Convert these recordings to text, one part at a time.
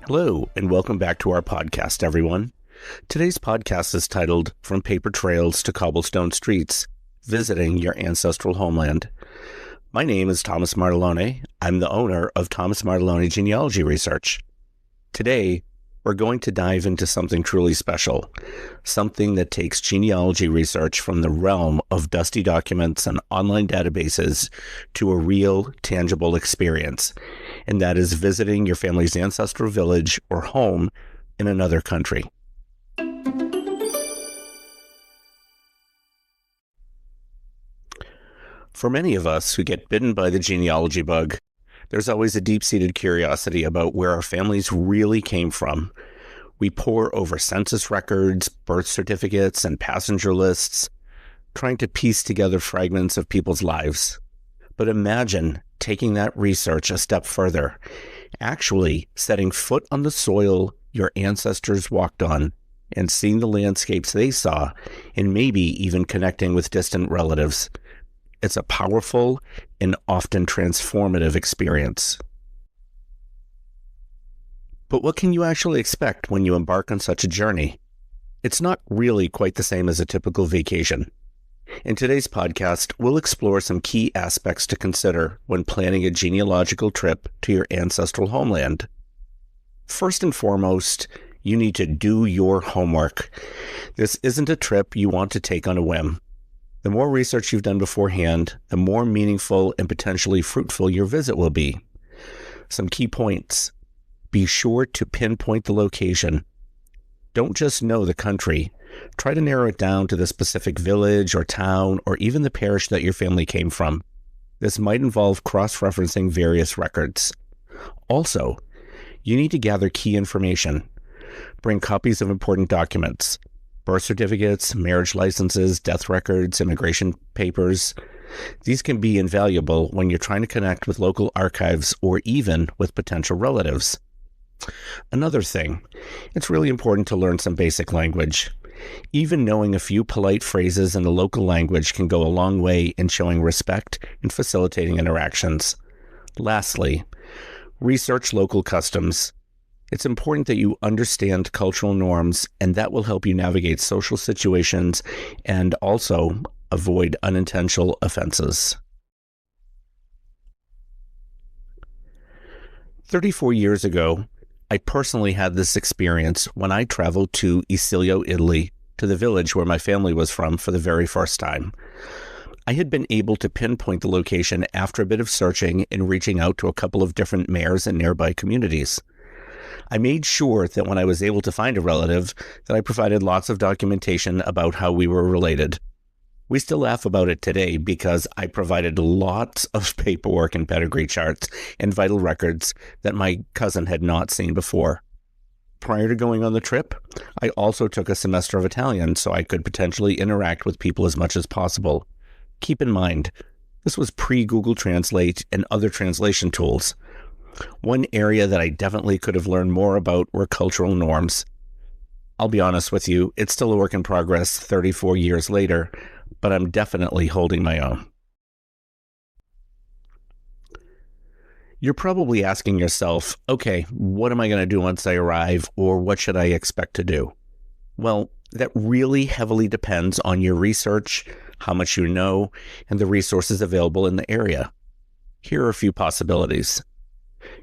Hello, and welcome back to our podcast, everyone. Today's podcast is titled From Paper Trails to Cobblestone Streets, Visiting Your Ancestral Homeland. My name is Thomas Martellone. I'm the owner of Thomas Martellone Genealogy Research. Today, we're going to dive into something truly special, something that takes genealogy research from the realm of dusty documents and online databases to a real, tangible experience, and that is visiting your family's ancestral village or home in another country. For many of us who get bitten by the genealogy bug, there's always a deep-seated curiosity about where our families really came from. We pore over census records, birth certificates, and passenger lists, trying to piece together fragments of people's lives. But imagine taking that research a step further, actually setting foot on the soil your ancestors walked on and seeing the landscapes they saw, and maybe even connecting with distant relatives. It's a powerful and often transformative experience. But what can you actually expect when you embark on such a journey? It's not really quite the same as a typical vacation. In today's podcast, we'll explore some key aspects to consider when planning a genealogical trip to your ancestral homeland. First and foremost, you need to do your homework. This isn't a trip you want to take on a whim. The more research you've done beforehand, the more meaningful and potentially fruitful your visit will be. Some key points. Be sure to pinpoint the location. Don't just know the country. Try to narrow it down to the specific village or town or even the parish that your family came from. This might involve cross-referencing various records. Also, you need to gather key information. Bring copies of important documents. Birth certificates, marriage licenses, death records, immigration papers. These can be invaluable when you're trying to connect with local archives or even with potential relatives. Another thing, it's really important to learn some basic language. Even knowing a few polite phrases in the local language can go a long way in showing respect and facilitating interactions. Lastly, research local customs. It's important that you understand cultural norms, and that will help you navigate social situations and also avoid unintentional offenses. 34 years ago, I personally had this experience when I traveled to Isilio, Italy, to the village where my family was from for the very first time. I had been able to pinpoint the location after a bit of searching and reaching out to a couple of different mayors in nearby communities. I made sure that when I was able to find a relative, that I provided lots of documentation about how we were related. We still laugh about it today because I provided lots of paperwork and pedigree charts and vital records that my cousin had not seen before. Prior to going on the trip, I also took a semester of Italian so I could potentially interact with people as much as possible. Keep in mind, this was pre-Google Translate and other translation tools. One area that I definitely could have learned more about were cultural norms. I'll be honest with you, it's still a work in progress 34 years later, but I'm definitely holding my own. You're probably asking yourself, okay, what am I going to do once I arrive, or what should I expect to do? Well, that really heavily depends on your research, how much you know, and the resources available in the area. Here are a few possibilities.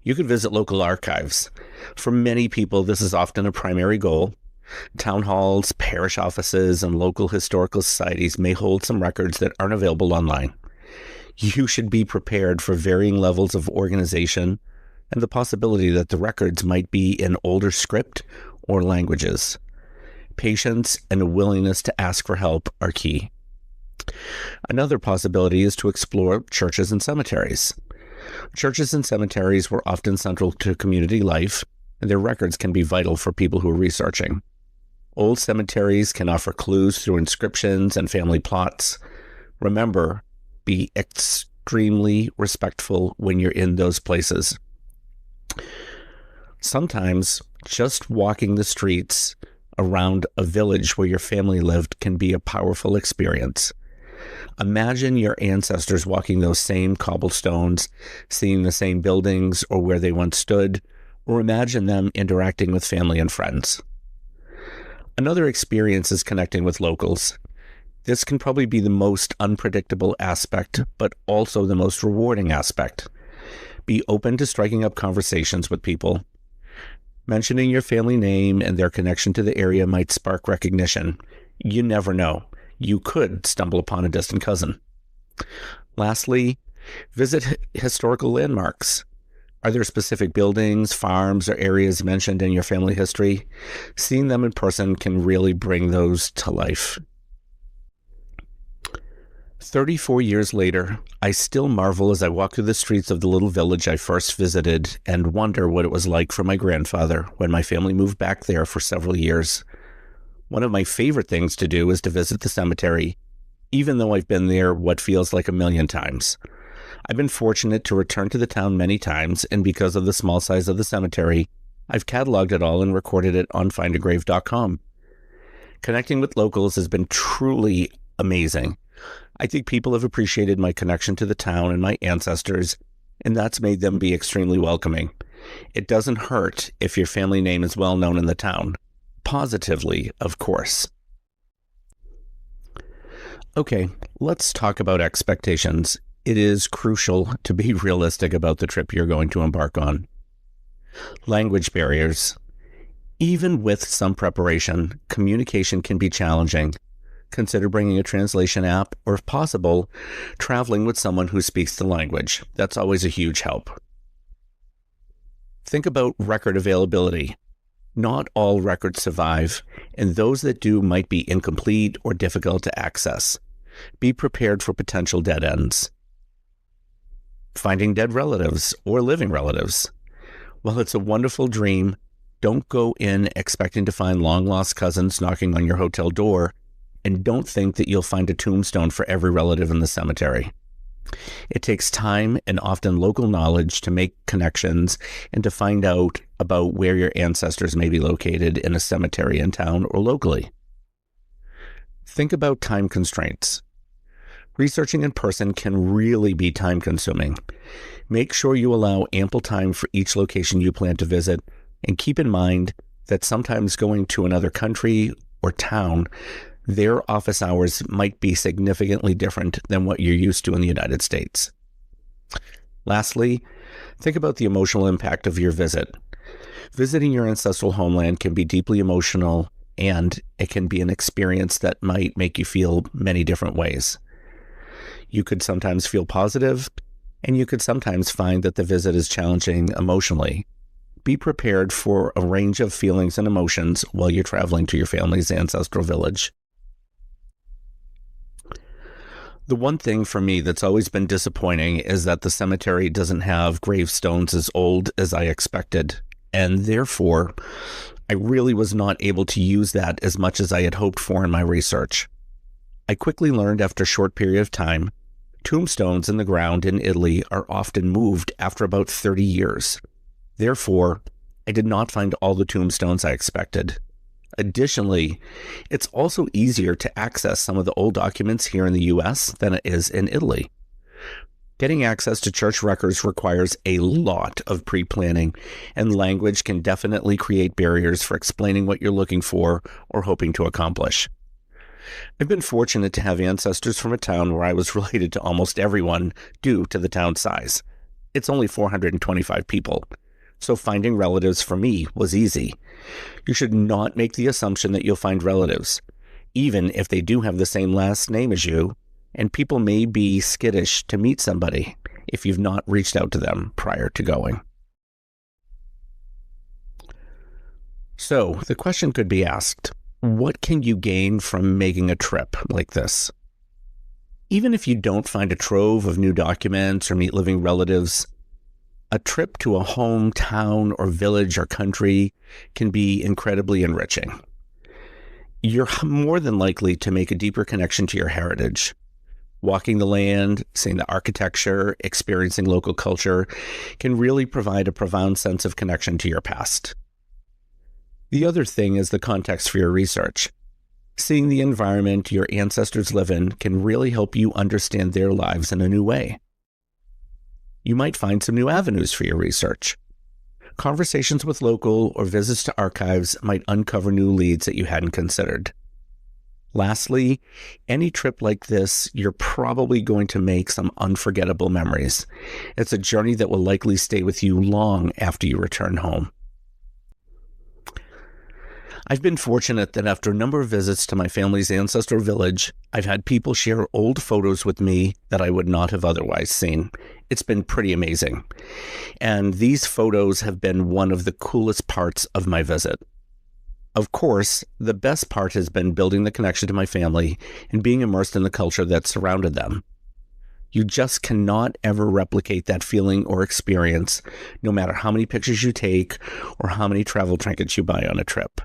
You could visit local archives. For many people, this is often a primary goal. Town halls, parish offices, and local historical societies may hold some records that aren't available online. You should be prepared for varying levels of organization and the possibility that the records might be in older script or languages. Patience and a willingness to ask for help are key. Another possibility is to explore churches and cemeteries. Churches and cemeteries were often central to community life, and their records can be vital for people who are researching. Old cemeteries can offer clues through inscriptions and family plots. Remember, be extremely respectful when you're in those places. Sometimes just walking the streets around a village where your family lived can be a powerful experience. Imagine your ancestors walking those same cobblestones, seeing the same buildings or where they once stood, or imagine them interacting with family and friends. Another experience is connecting with locals. This can probably be the most unpredictable aspect, but also the most rewarding aspect. Be open to striking up conversations with people. Mentioning your family name and their connection to the area might spark recognition. You never know. You could stumble upon a distant cousin. Lastly, visit historical landmarks. Are there specific buildings, farms, or areas mentioned in your family history? Seeing them in person can really bring those to life. 34 years later, I still marvel as I walk through the streets of the little village I first visited and wonder what it was like for my grandfather when my family moved back there for several years. One of my favorite things to do is to visit the cemetery, even though I've been there what feels like a million times. I've been fortunate to return to the town many times, and because of the small size of the cemetery, I've cataloged it all and recorded it on findagrave.com. Connecting with locals has been truly amazing. I think people have appreciated my connection to the town and my ancestors, and that's made them be extremely welcoming. It doesn't hurt if your family name is well known in the town. Positively, of course. Okay, let's talk about expectations. It is crucial to be realistic about the trip you're going to embark on. Language barriers. Even with some preparation, communication can be challenging. Consider bringing a translation app, or if possible, traveling with someone who speaks the language. That's always a huge help. Think about record availability. Not all records survive, and those that do might be incomplete or difficult to access. Be prepared for potential dead ends. Finding dead relatives or living relatives. While it's a wonderful dream, don't go in expecting to find long-lost cousins knocking on your hotel door, and don't think that you'll find a tombstone for every relative in the cemetery. It takes time and often local knowledge to make connections and to find out about where your ancestors may be located in a cemetery in town or locally. Think about time constraints. Researching in person can really be time-consuming. Make sure you allow ample time for each location you plan to visit, and keep in mind that sometimes going to another country or town, their office hours might be significantly different than what you're used to in the United States. Lastly, think about the emotional impact of your visit. Visiting your ancestral homeland can be deeply emotional, and it can be an experience that might make you feel many different ways. You could sometimes feel positive, and you could sometimes find that the visit is challenging emotionally. Be prepared for a range of feelings and emotions while you're traveling to your family's ancestral village. The one thing for me that's always been disappointing is that the cemetery doesn't have gravestones as old as I expected, and therefore, I really was not able to use that as much as I had hoped for in my research. I quickly learned after a short period of time, tombstones in the ground in Italy are often moved after about 30 years. Therefore, I did not find all the tombstones I expected. Additionally, it's also easier to access some of the old documents here in the US than it is in Italy. Getting access to church records requires a lot of pre-planning, and language can definitely create barriers for explaining what you're looking for or hoping to accomplish. I've been fortunate to have ancestors from a town where I was related to almost everyone due to the town size. It's only 425 people, so finding relatives for me was easy. You should not make the assumption that you'll find relatives, even if they do have the same last name as you, and people may be skittish to meet somebody if you've not reached out to them prior to going. So, the question could be asked, what can you gain from making a trip like this? Even if you don't find a trove of new documents or meet living relatives, a trip to a hometown or village or country can be incredibly enriching. You're more than likely to make a deeper connection to your heritage. Walking the land, seeing the architecture, experiencing local culture can really provide a profound sense of connection to your past. The other thing is the context for your research. Seeing the environment your ancestors live in can really help you understand their lives in a new way. You might find some new avenues for your research. Conversations with local or visits to archives might uncover new leads that you hadn't considered. Lastly, any trip like this, you're probably going to make some unforgettable memories. It's a journey that will likely stay with you long after you return home. I've been fortunate that after a number of visits to my family's ancestral village, I've had people share old photos with me that I would not have otherwise seen. It's been pretty amazing. And these photos have been one of the coolest parts of my visit. Of course, the best part has been building the connection to my family and being immersed in the culture that surrounded them. You just cannot ever replicate that feeling or experience, no matter how many pictures you take or how many travel trinkets you buy on a trip.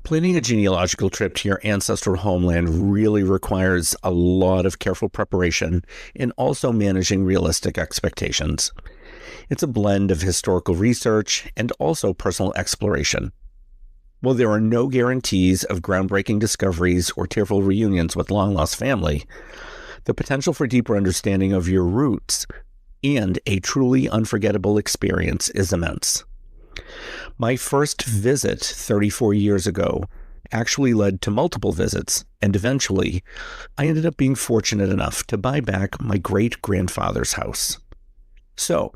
Planning a genealogical trip to your ancestral homeland really requires a lot of careful preparation and also managing realistic expectations. It's a blend of historical research and also personal exploration. While there are no guarantees of groundbreaking discoveries or tearful reunions with long-lost family, the potential for deeper understanding of your roots and a truly unforgettable experience is immense. My first visit 34 years ago actually led to multiple visits, and eventually, I ended up being fortunate enough to buy back my great-grandfather's house. So,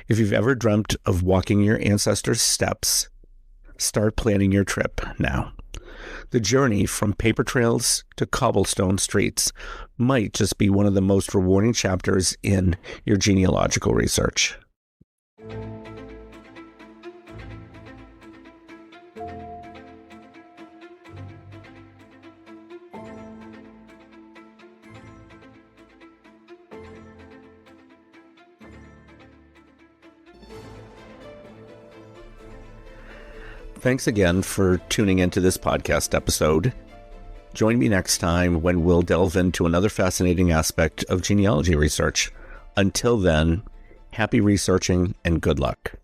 if you've ever dreamt of walking your ancestors' steps, start planning your trip now. The journey from paper trails to cobblestone streets might just be one of the most rewarding chapters in your genealogical research. Thanks again for tuning into this podcast episode. Join me next time when we'll delve into another fascinating aspect of genealogy research. Until then, happy researching and good luck.